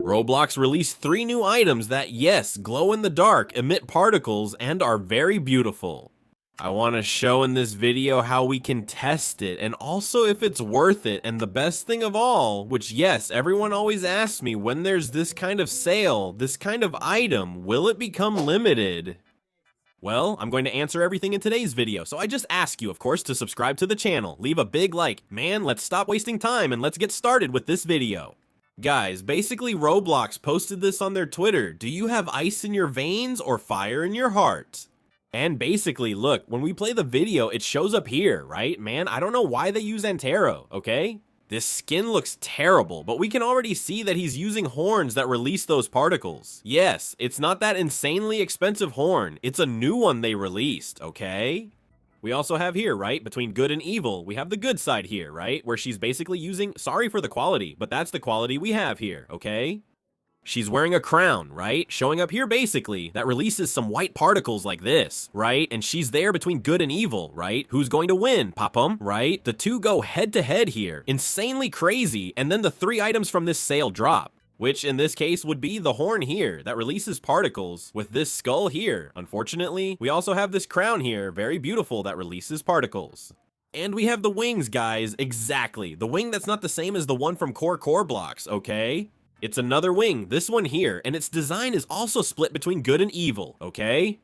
Roblox released 3 new items that, yes, glow in the dark, emit particles, and are very beautiful. I want to show in this video how we can test it, and also if it's worth it, and the best thing of all, which yes, everyone always asks me, when there's this kind of sale, this kind of item, will it become limited? Well, I'm going to answer everything in today's video, so I just ask you, of course, to subscribe to the channel, leave a big like, man, let's stop wasting time and let's get started with this video. Guys, basically Roblox posted this on their Twitter. Do you have ice in your veins or fire in your heart? And basically, look, when we play the video, it shows up here, right? Man, I don't know why they use Antero, okay? This skin looks terrible, but we can already see that he's using horns that release those particles. Yes, it's not that insanely expensive horn, it's a new one they released, okay? We also have here, right, between good and evil, we have the good side here, right, where she's basically using, sorry for the quality, but that's the quality we have here, okay? She's wearing a crown, right, showing up here basically, that releases some white particles like this, right, and she's there between good and evil, right, who's going to win, Papum, right? The two go head to head here, insanely crazy, and then the 3 items from this sale drop. Which in this case would be the horn here that releases particles with this skull here. Unfortunately, we also have this crown here, very beautiful, that releases particles. And we have the wings, guys, exactly. The wing that's not the same as the one from Core Blocks, okay? It's another wing, this one here, and its design is also split between good and evil, okay?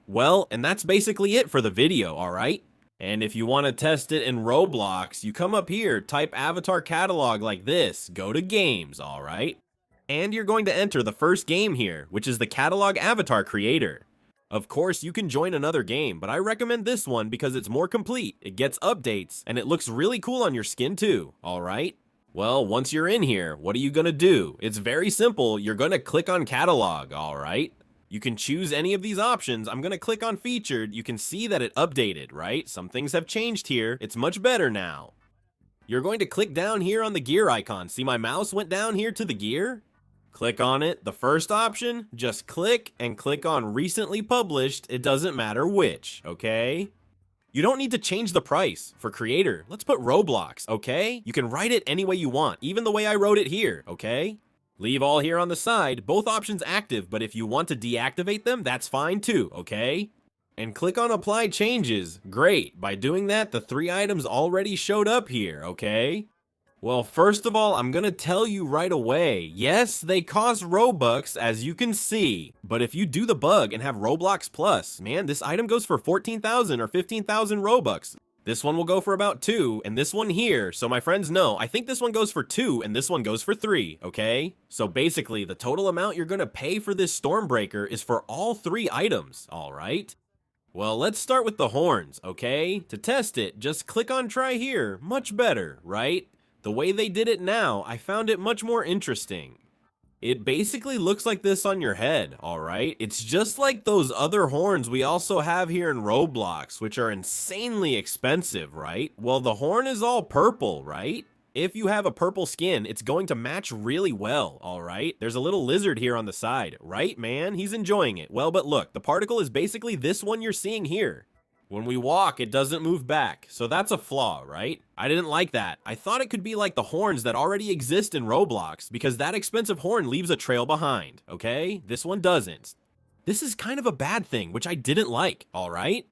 Well, and that's basically it for the video, alright? And if you want to test it in Roblox, you come up here, type avatar catalog like this, go to games, alright? And you're going to enter the first game here, which is the catalog avatar creator. Of course, you can join another game, but I recommend this one because it's more complete, it gets updates, and it looks really cool on your skin too, alright? Well, once you're in here, what are you gonna do? It's very simple, you're gonna click on catalog, alright? You can choose any of these options. I'm gonna click on featured. You can see that it updated, right? Some things have changed here. It's much better now. You're going to click down here on the gear icon. See my mouse went down here to the gear? Click on it. The first option, just click and click on recently published. It doesn't matter which, okay? You don't need to change the price. For creator, let's put Roblox, okay? You can write it any way you want, even the way I wrote it here, okay? Leave all here on the side, both options active, but if you want to deactivate them, that's fine too, okay? And click on apply changes. Great, by doing that, the 3 items already showed up here, okay? Well, first of all, I'm gonna tell you right away, yes, they cost Robux, as you can see, but if you do the bug and have Roblox Plus, man, this item goes for 14,000 or 15,000 Robux. This one will go for about 2, and this one here, so my friends know, I think this one goes for 2, and this one goes for 3, okay? So basically, the total amount you're gonna pay for this Stormbreaker is for all 3 items, alright? Well, let's start with the horns, okay? To test it, just click on try here, much better, right? The way they did it now, I found it much more interesting. It basically looks like this on your head, alright? It's just like those other horns we also have here in Roblox, which are insanely expensive, right? Well, the horn is all purple, right? If you have a purple skin, it's going to match really well, alright? There's a little lizard here on the side, right, man? He's enjoying it. Well, but look, the particle is basically this one you're seeing here. When we walk, it doesn't move back, so that's a flaw, right? I didn't like that. I thought it could be like the horns that already exist in Roblox, because that expensive horn leaves a trail behind, okay? This one doesn't. This is kind of a bad thing, which I didn't like, alright?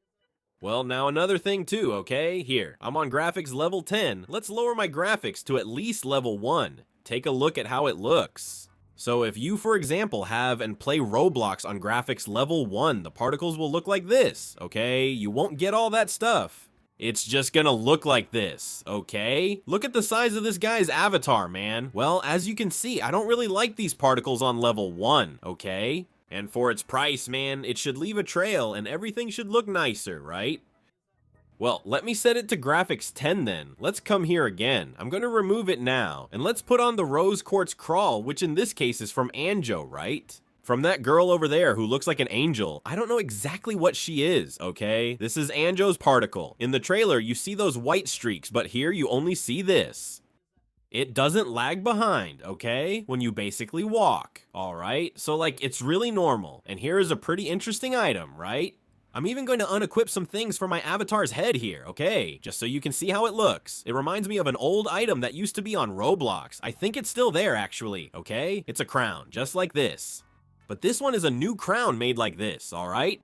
Well, now another thing too, okay? Here, I'm on graphics level 10. Let's lower my graphics to at least level 1. Take a look at how it looks. So if you, for example, have and play Roblox on graphics level 1, the particles will look like this, okay? You won't get all that stuff. It's just gonna look like this, okay? Look at the size of this guy's avatar, man. Well, as you can see, I don't really like these particles on level 1, okay? And for its price, man, it should leave a trail and everything should look nicer, right? Well, let me set it to graphics 10 then. Let's come here again. I'm gonna remove it now, and let's put on the Rose Quartz Crawl, which in this case is from Anjo, right? From that girl over there who looks like an angel. I don't know exactly what she is, okay? This is Anjo's particle. In the trailer, you see those white streaks, but here you only see this. It doesn't lag behind, okay? When you basically walk, alright? So like, it's really normal, and here is a pretty interesting item, right? I'm even going to unequip some things from my avatar's head here, okay? Just so you can see how it looks. It reminds me of an old item that used to be on Roblox. I think it's still there, actually, okay? It's a crown, just like this. But this one is a new crown made like this, alright?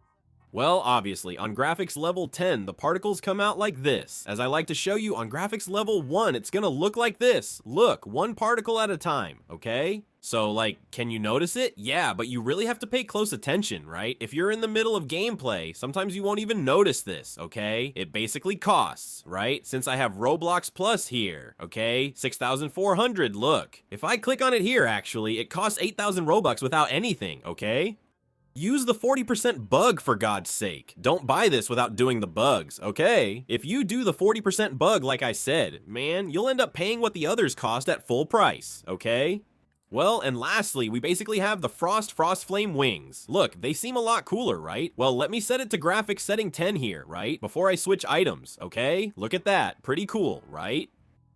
Well, obviously, on graphics level 10, the particles come out like this. As I like to show you, on graphics level 1, it's gonna look like this. Look, one particle at a time, okay? So, like, can you notice it? Yeah, but you really have to pay close attention, right? If you're in the middle of gameplay, sometimes you won't even notice this, okay? It basically costs, right? Since I have Roblox Plus here, okay? 6,400, look. If I click on it here, actually, it costs 8,000 Robux without anything, okay? Use the 40% bug for God's sake. Don't buy this without doing the bugs, okay? If you do the 40% bug like I said, man, you'll end up paying what the others cost at full price, okay? Well, and lastly, we basically have the Frost Flame wings. Look, they seem a lot cooler, right? Well, let me set it to graphics setting 10 here, right? Before I switch items, okay? Look at that, pretty cool, right?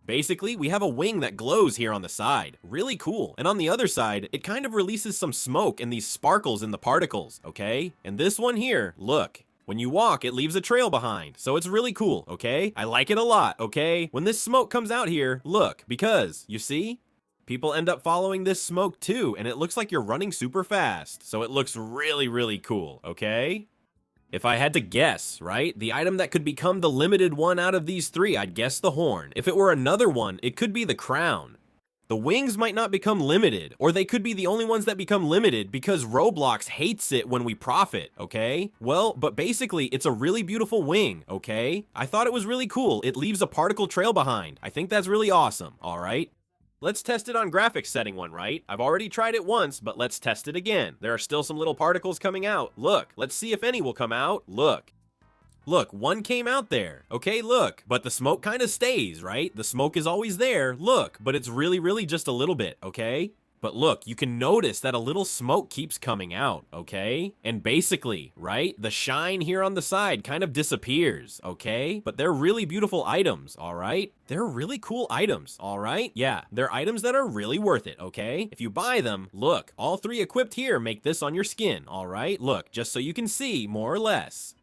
Basically, we have a wing that glows here on the side. Really cool. And on the other side, it kind of releases some smoke and these sparkles in the particles, okay? And this one here, look. When you walk, it leaves a trail behind, so it's really cool, okay? I like it a lot, okay? When this smoke comes out here, look, because, you see? People end up following this smoke too, and it looks like you're running super fast, so it looks really, really cool, okay? If I had to guess, right, the item that could become the limited one out of these three, I'd guess the horn. If it were another one, it could be the crown. The wings might not become limited, or they could be the only ones that become limited because Roblox hates it when we profit, okay? Well, but basically, it's a really beautiful wing, okay? I thought it was really cool. It leaves a particle trail behind. I think that's really awesome, alright? Let's test it on graphics setting 1, right? I've already tried it once, but let's test it again. There are still some little particles coming out. Look, let's see if any will come out. Look. Look, one came out there. Okay, look. But the smoke kind of stays, right? The smoke is always there. Look, but it's really just a little bit, okay? But look, you can notice that a little smoke keeps coming out, okay? And basically, right, the shine here on the side kind of disappears, okay? But they're really beautiful items, all right? They're really cool items, all right? Yeah, they're items that are really worth it, okay? If you buy them, look, all three equipped here make this on your skin, all right? Look, just so you can see, more or less.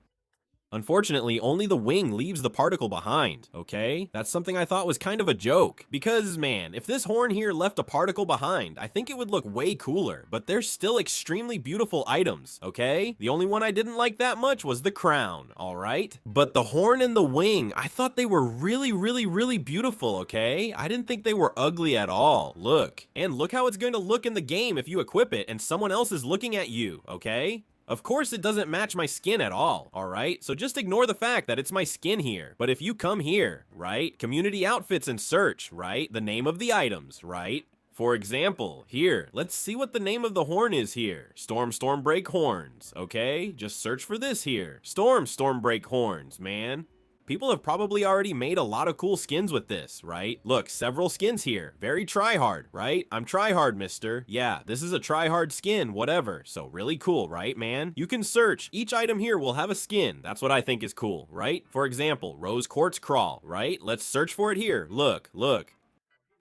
Unfortunately, only the wing leaves the particle behind, okay? That's something I thought was kind of a joke. Because, man, if this horn here left a particle behind, I think it would look way cooler. But they're still extremely beautiful items, okay? The only one I didn't like that much was the crown, alright? But the horn and the wing, I thought they were really beautiful, okay? I didn't think they were ugly at all. Look. And look how it's going to look in the game if you equip it and someone else is looking at you, okay? Of course it doesn't match my skin at all, alright? So just ignore the fact that it's my skin here. But if you come here, right? Community outfits and search, right? The name of the items, right? For example, here, let's see what the name of the horn is here. Stormbreak horns, okay? Just search for this here. Stormbreak horns, man. People have probably already made a lot of cool skins with this, right? Look, several skins here. Very tryhard, right? I'm tryhard, mister. Yeah, this is a tryhard skin, whatever. So really cool, right, man? You can search. Each item here will have a skin. That's what I think is cool, right? For example, Rose Quartz Crawl, right? Let's search for it here. Look.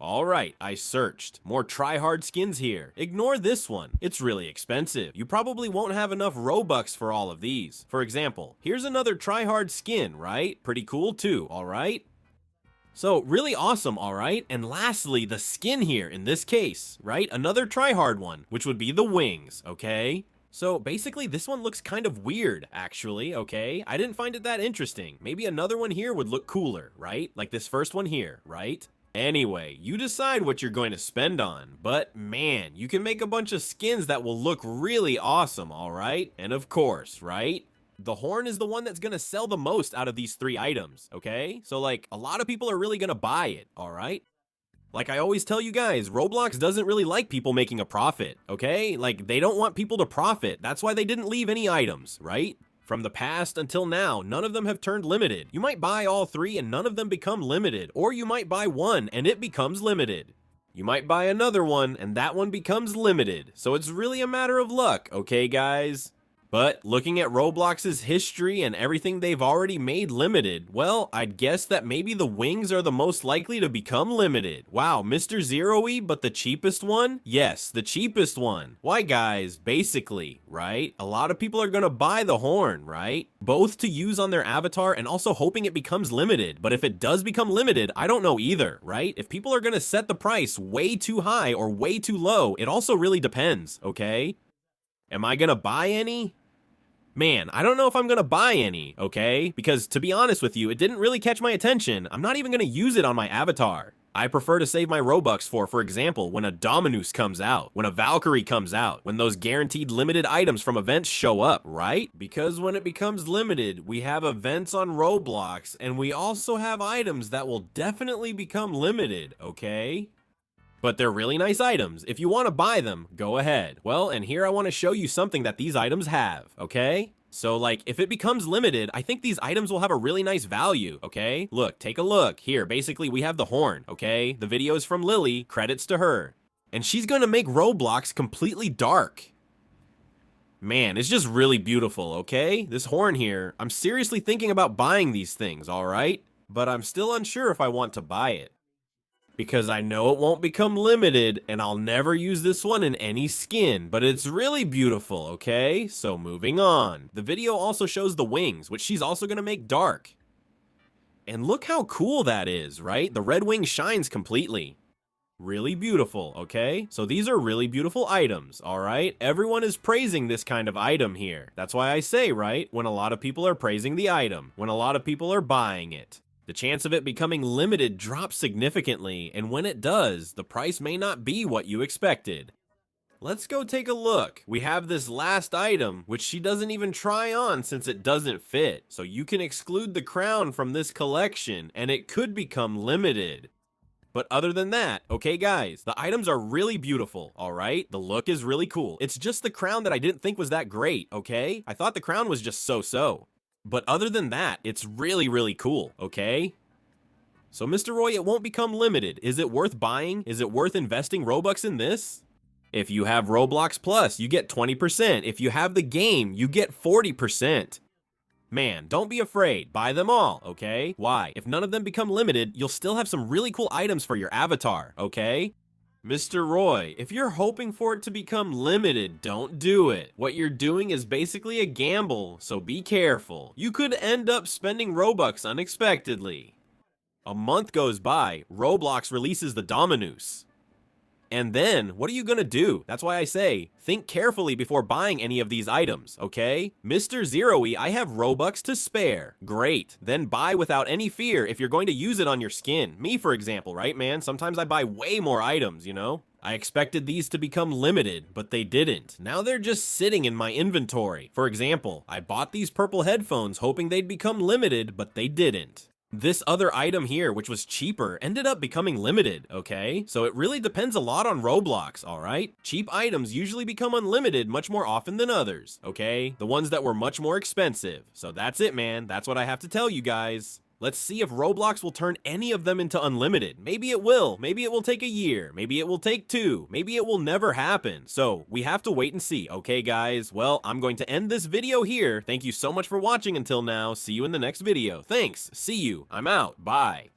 Alright, I searched. More tryhard skins here. Ignore this one. It's really expensive. You probably won't have enough Robux for all of these. For example, here's another tryhard skin, right? Pretty cool too, alright? So, really awesome, alright? And lastly, the skin here, in this case, right? Another tryhard one, which would be the wings, okay? So basically this one looks kind of weird, actually, okay? I didn't find it that interesting. Maybe another one here would look cooler, right? Like this first one here, right? Anyway, you decide what you're going to spend on, but man, you can make a bunch of skins that will look really awesome, alright? And of course, right? The horn is the one that's gonna sell the most out of these three items, okay? So like, a lot of people are really gonna buy it, alright? Like I always tell you guys, Roblox doesn't really like people making a profit, okay? Like, they don't want people to profit. That's why they didn't leave any items, right? From the past until now, none of them have turned limited. You might buy all three and none of them become limited, or you might buy one and it becomes limited. You might buy another one and that one becomes limited. So it's really a matter of luck, okay guys? But looking at Roblox's history and everything they've already made limited, well, I'd guess that maybe the wings are the most likely to become limited. Wow, Mr. Zero-y, but the cheapest one? Yes, the cheapest one. Why guys, basically, right? A lot of people are gonna buy the horn, right? Both to use on their avatar and also hoping it becomes limited. But if it does become limited, I don't know either, right? If people are gonna set the price way too high or way too low, it also really depends, okay? Am I gonna buy any? Man, I don't know if I'm gonna buy any, okay? Because to be honest with you, it didn't really catch my attention. I'm not even gonna use it on my avatar. I prefer to save my Robux for example, when a Dominus comes out, when a Valkyrie comes out, when those guaranteed limited items from events show up, right? Because when it becomes limited, we have events on Roblox, and we also have items that will definitely become limited, okay? But they're really nice items. If you want to buy them, go ahead. Well, and here I want to show you something that these items have, okay? So like, if it becomes limited, I think these items will have a really nice value, okay? Look, take a look. Here, basically we have the horn, okay? The video is from Lily, credits to her. And she's gonna make Roblox completely dark. Man, it's just really beautiful, okay? This horn here, I'm seriously thinking about buying these things, alright? But I'm still unsure if I want to buy it. Because I know it won't become limited, and I'll never use this one in any skin, but it's really beautiful, okay? So moving on. The video also shows the wings, which she's also gonna make dark. And look how cool that is, right? The red wing shines completely. Really beautiful, okay? So these are really beautiful items, alright? Everyone is praising this kind of item here. That's why I say, right? When a lot of people are praising the item, when a lot of people are buying it. The chance of it becoming limited drops significantly, and when it does, the price may not be what you expected. Let's go take a look. We have this last item, which she doesn't even try on since it doesn't fit. So you can exclude the crown from this collection, and it could become limited. But other than that, okay guys, the items are really beautiful, alright? The look is really cool. It's just the crown that I didn't think was that great, okay? I thought the crown was just so-so. But other than that, it's really, really cool, okay? So Mr. Roy, it won't become limited. Is it worth buying? Is it worth investing Robux in this? If you have Roblox Plus, you get 20%. If you have the game, you get 40%. Man, don't be afraid. Buy them all, okay? Why? If none of them become limited, you'll still have some really cool items for your avatar, okay? Mr. Roy, if you're hoping for it to become limited, don't do it. What you're doing is basically a gamble, so be careful. You could end up spending Robux unexpectedly. A month goes by, Roblox releases the Dominus. And then, what are you gonna do? That's why I say, think carefully before buying any of these items, okay? Mr. Zero-y, I have Robux to spare. Great. Then buy without any fear if you're going to use it on your skin. Me, for example, right, man? Sometimes I buy way more items, you know? I expected these to become limited, but they didn't. Now they're just sitting in my inventory. For example, I bought these purple headphones hoping they'd become limited, but they didn't. This other item here, which was cheaper, ended up becoming limited, okay? So it really depends a lot on Roblox, alright? Cheap items usually become unlimited much more often than others, okay? The ones that were much more expensive. So that's it, man. That's what I have to tell you guys. Let's see if Roblox will turn any of them into unlimited. Maybe it will. Maybe it will take a year. Maybe it will take 2. Maybe it will never happen. So we have to wait and see, okay guys? Well, I'm going to end this video here. Thank you so much for watching until now. See you in the next video. Thanks. See you. I'm out. Bye.